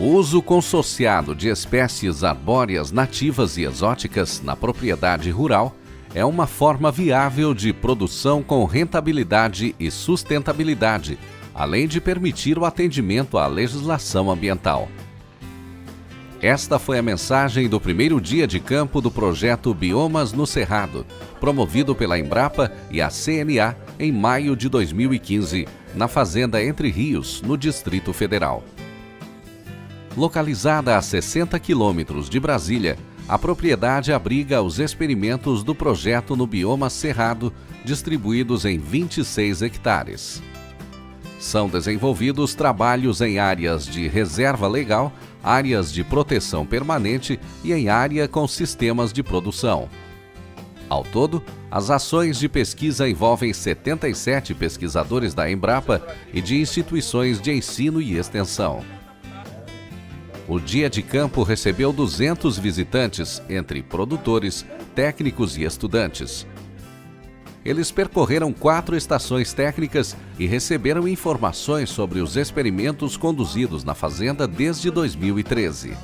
O uso consorciado de espécies arbóreas nativas e exóticas na propriedade rural é uma forma viável de produção com rentabilidade e sustentabilidade, além de permitir o atendimento à legislação ambiental. Esta foi a mensagem do primeiro dia de campo do projeto Biomas no Cerrado, promovido pela Embrapa e a CNA em maio de 2015, na Fazenda Entre Rios, no Distrito Federal. Localizada a 60 quilômetros de Brasília, a propriedade abriga os experimentos do projeto no bioma Cerrado, distribuídos em 26 hectares. São desenvolvidos trabalhos em áreas de reserva legal, áreas de proteção permanente e em área com sistemas de produção. Ao todo, as ações de pesquisa envolvem 77 pesquisadores da Embrapa e de instituições de ensino e extensão. O dia de campo recebeu 200 visitantes, entre produtores, técnicos e estudantes. Eles percorreram 4 estações técnicas e receberam informações sobre os experimentos conduzidos na fazenda desde 2013.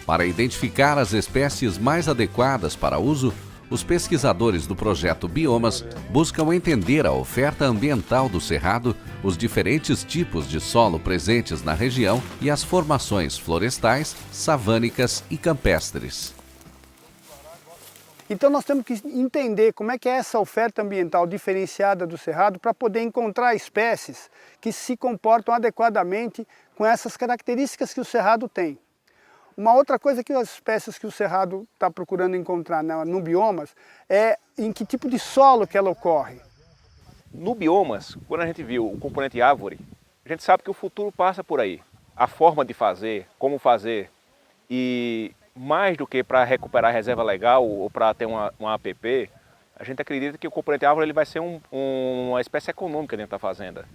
Para identificar as espécies mais adequadas para uso, os pesquisadores do projeto Biomas buscam entender a oferta ambiental do Cerrado, os diferentes tipos de solo presentes na região e as formações florestais, savânicas e campestres. Então nós temos que entender como é que é essa oferta ambiental diferenciada do Cerrado para poder encontrar espécies que se comportam adequadamente com essas características que o Cerrado tem. Uma outra coisa que as espécies que o Cerrado está procurando encontrar no Biomas é em que tipo de solo que ela ocorre. No Biomas, quando a gente viu o componente árvore, a gente sabe que o futuro passa por aí. A forma de fazer, como fazer e mais do que para recuperar a reserva legal ou para ter uma APP, a gente acredita que o componente árvore ele vai ser uma espécie econômica dentro da fazenda.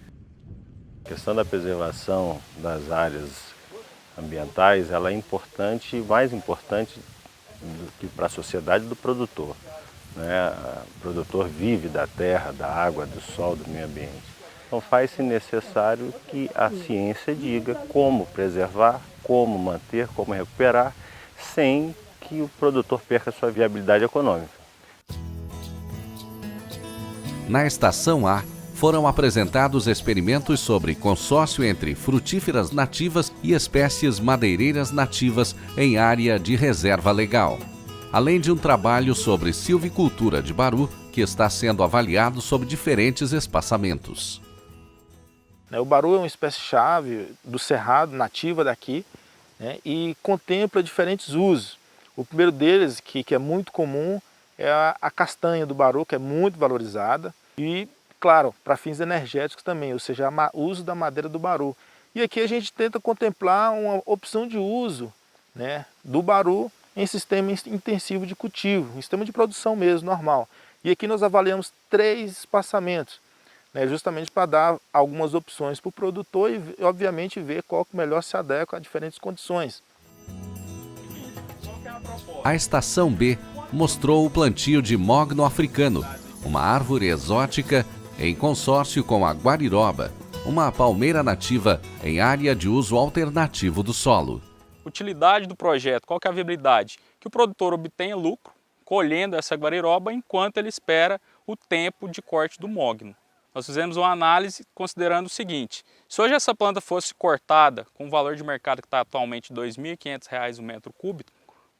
A questão da preservação das áreas ambientais ela é importante, mais importante do que para a sociedade do produtor. Né? O produtor vive da terra, da água, do sol, do meio ambiente. Então faz-se necessário que a ciência diga como preservar, como manter, como recuperar, sem que o produtor perca sua viabilidade econômica. Na Estação A, foram apresentados experimentos sobre consórcio entre frutíferas nativas e espécies madeireiras nativas em área de reserva legal, além de um trabalho sobre silvicultura de baru, que está sendo avaliado sob diferentes espaçamentos. O baru é uma espécie-chave do cerrado, nativa daqui, né, e contempla diferentes usos. O primeiro deles, que é muito comum, é a castanha do baru, que é muito valorizada, e, claro, para fins energéticos também, ou seja, o uso da madeira do baru. E aqui a gente tenta contemplar uma opção de uso, né, do baru em sistema intensivo de cultivo, em sistema de produção mesmo, normal. E aqui nós avaliamos 3 espaçamentos, né, justamente para dar algumas opções para o produtor e, obviamente, ver qual que melhor se adequa a diferentes condições. A Estação B mostrou o plantio de mogno africano, uma árvore exótica em consórcio com a guariroba, uma palmeira nativa em área de uso alternativo do solo. Utilidade do projeto, qual que é a viabilidade? Que o produtor obtenha lucro colhendo essa guariroba enquanto ele espera o tempo de corte do mogno. Nós fizemos uma análise considerando o seguinte: se hoje essa planta fosse cortada com o valor de mercado que está atualmente R$ 2.500 o metro cúbico,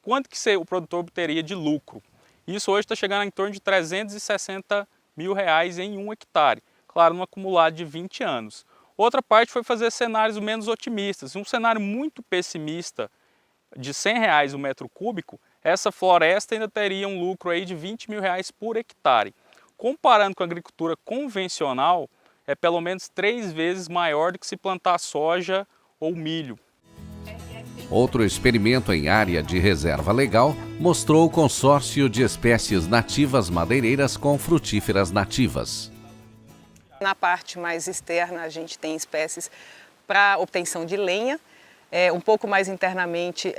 quanto que o produtor obteria de lucro? Isso hoje está chegando em torno de R$ 360 mil em 1 hectare, claro, no acumulado de 20 anos. Outra parte foi fazer cenários menos otimistas. Um cenário muito pessimista de R$ 100 o metro cúbico, essa floresta ainda teria um lucro aí de R$ 20 mil por hectare. Comparando com a agricultura convencional, é pelo menos 3 vezes maior do que se plantar soja ou milho. Outro experimento em área de reserva legal mostrou o consórcio de espécies nativas madeireiras com frutíferas nativas. Na parte mais externa a gente tem espécies para obtenção de lenha. Um pouco mais internamente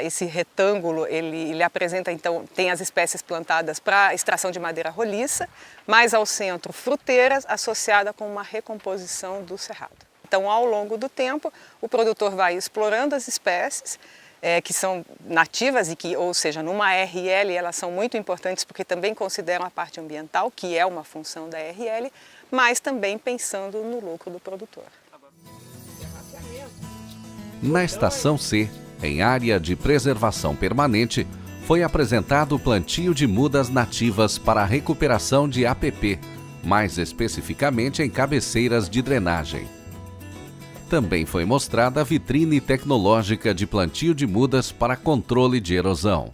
esse retângulo ele apresenta, então, tem as espécies plantadas para extração de madeira roliça, mais ao centro fruteiras associada com uma recomposição do cerrado. Então, ao longo do tempo, o produtor vai explorando as espécies que são nativas e que, ou seja, numa RL elas são muito importantes porque também consideram a parte ambiental, que é uma função da RL, mas também pensando no lucro do produtor. Na Estação C, em área de preservação permanente, foi apresentado o plantio de mudas nativas para a recuperação de APP, mais especificamente em cabeceiras de drenagem. Também foi mostrada a vitrine tecnológica de plantio de mudas para controle de erosão.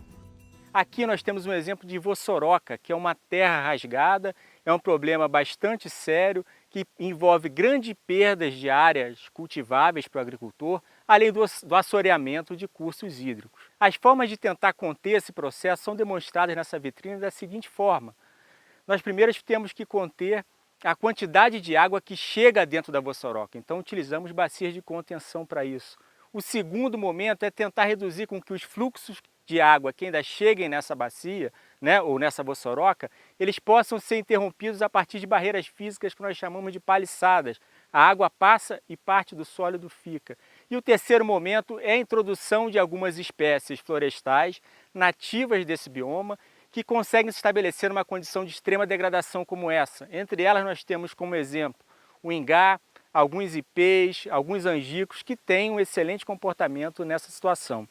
Aqui nós temos um exemplo de vossoroca, que é uma terra rasgada, é um problema bastante sério que envolve grandes perdas de áreas cultiváveis para o agricultor, além do assoreamento de cursos hídricos. As formas de tentar conter esse processo são demonstradas nessa vitrine da seguinte forma. Nós primeiro temos que conter a quantidade de água que chega dentro da vossoroca, então utilizamos bacias de contenção para isso. O segundo momento é tentar reduzir com que os fluxos de água que ainda cheguem nessa bacia, ou nessa vossoroca, eles possam ser interrompidos a partir de barreiras físicas que nós chamamos de paliçadas. A água passa e parte do sólido fica. E o terceiro momento é a introdução de algumas espécies florestais nativas desse bioma, que conseguem se estabelecer numa condição de extrema degradação como essa. Entre elas nós temos como exemplo o ingá, alguns ipês, alguns angicos que têm um excelente comportamento nessa situação.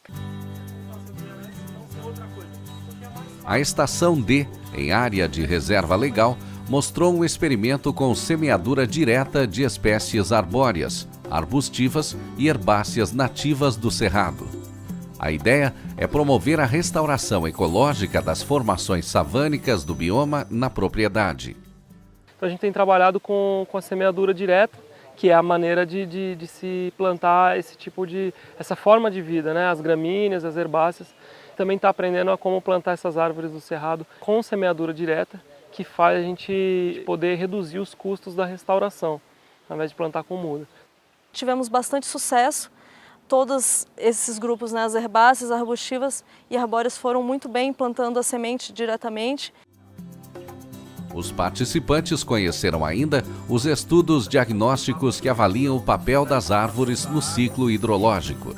A Estação D, em área de reserva legal, mostrou um experimento com semeadura direta de espécies arbóreas, arbustivas e herbáceas nativas do Cerrado. A ideia é promover a restauração ecológica das formações savânicas do bioma na propriedade. Então a gente tem trabalhado com a semeadura direta, que é a maneira de se plantar essa forma de vida, né? As gramíneas, as herbáceas. Também está aprendendo a como plantar essas árvores do cerrado com semeadura direta, que faz a gente poder reduzir os custos da restauração, ao invés de plantar com muda. Tivemos bastante sucesso. Todos esses grupos, as herbáceas, arbustivas e arbóreas foram muito bem plantando a semente diretamente. Os participantes conheceram ainda os estudos diagnósticos que avaliam o papel das árvores no ciclo hidrológico.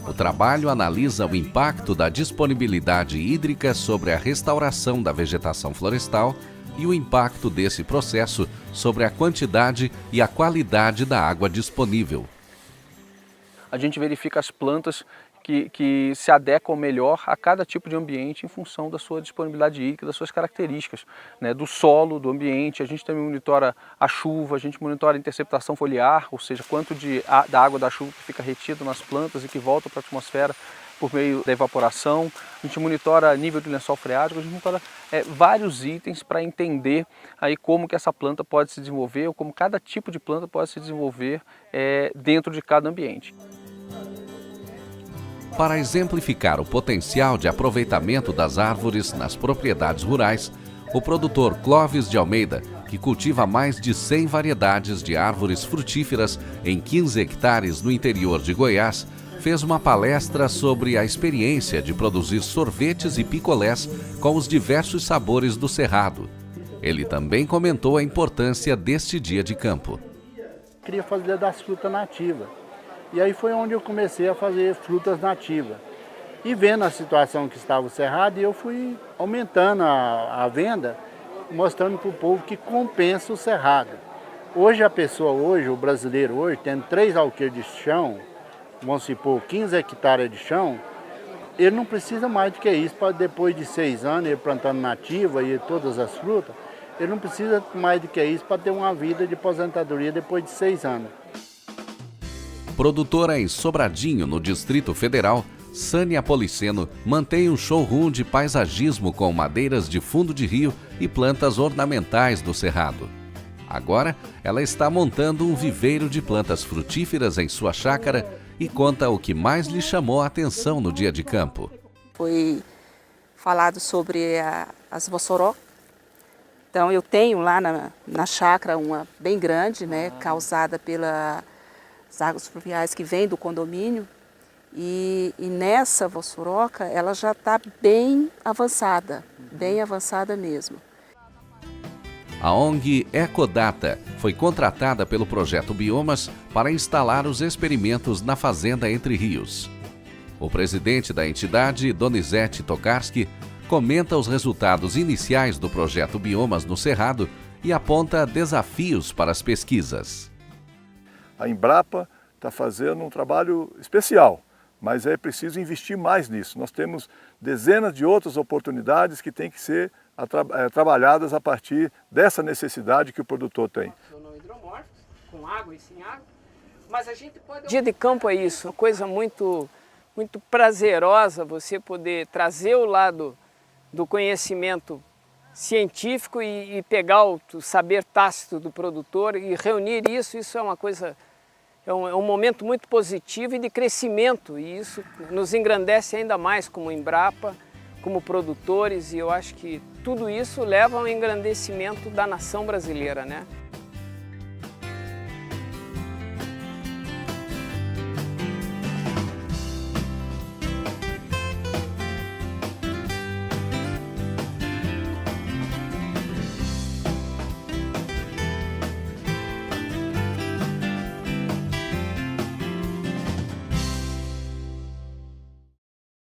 O trabalho analisa o impacto da disponibilidade hídrica sobre a restauração da vegetação florestal e o impacto desse processo sobre a quantidade e a qualidade da água disponível. A gente verifica as plantas que se adequam melhor a cada tipo de ambiente em função da sua disponibilidade hídrica, das suas características, do solo, do ambiente. A gente também monitora a chuva, a gente monitora a interceptação foliar, ou seja, quanto da água da chuva que fica retida nas plantas e que volta para a atmosfera por meio da evaporação. A gente monitora nível de lençol freático, a gente monitora vários itens para entender aí como que essa planta pode se desenvolver ou como cada tipo de planta pode se desenvolver dentro de cada ambiente. Para exemplificar o potencial de aproveitamento das árvores nas propriedades rurais, o produtor Clóvis de Almeida, que cultiva mais de 100 variedades de árvores frutíferas em 15 hectares no interior de Goiás, fez uma palestra sobre a experiência de produzir sorvetes e picolés com os diversos sabores do Cerrado. Ele também comentou a importância deste dia de campo. Queria fazer das frutas nativas. E aí foi onde eu comecei a fazer frutas nativas. E vendo a situação que estava o Cerrado, eu fui aumentando a venda, mostrando para o povo que compensa o Cerrado. Hoje o brasileiro hoje, tendo 3 alqueires de chão, vamos supor 15 hectares de chão, ele não precisa mais do que isso, para depois de 6 anos, ele plantando nativa e todas as frutas, ele não precisa mais do que isso para ter uma vida de aposentadoria depois de 6 anos. Produtora em Sobradinho, no Distrito Federal, Sânia Policeno mantém um showroom de paisagismo com madeiras de fundo de rio e plantas ornamentais do Cerrado. Agora, ela está montando um viveiro de plantas frutíferas em sua chácara e conta o que mais lhe chamou a atenção no dia de campo. Foi falado sobre as vossorocas. Então eu tenho lá na chácara uma bem grande, causada pelas águas pluviais que vêm do condomínio. E nessa vossoroca ela já está bem avançada mesmo. A ONG Ecodata foi contratada pelo projeto Biomas para instalar os experimentos na fazenda Entre Rios. O presidente da entidade, Donizete Tokarski, comenta os resultados iniciais do projeto Biomas no Cerrado e aponta desafios para as pesquisas. A Embrapa está fazendo um trabalho especial, mas é preciso investir mais nisso. Nós temos dezenas de outras oportunidades que têm que ser trabalhadas a partir dessa necessidade que o produtor tem. Com água e sem água, mas a gente pode... Dia de campo é isso, uma coisa muito prazerosa você poder trazer o lado do conhecimento científico e pegar o saber tácito do produtor e reunir isso é uma coisa, é um momento muito positivo e de crescimento, e isso nos engrandece ainda mais como Embrapa, como produtores, e eu acho que tudo isso leva ao engrandecimento da nação brasileira, né?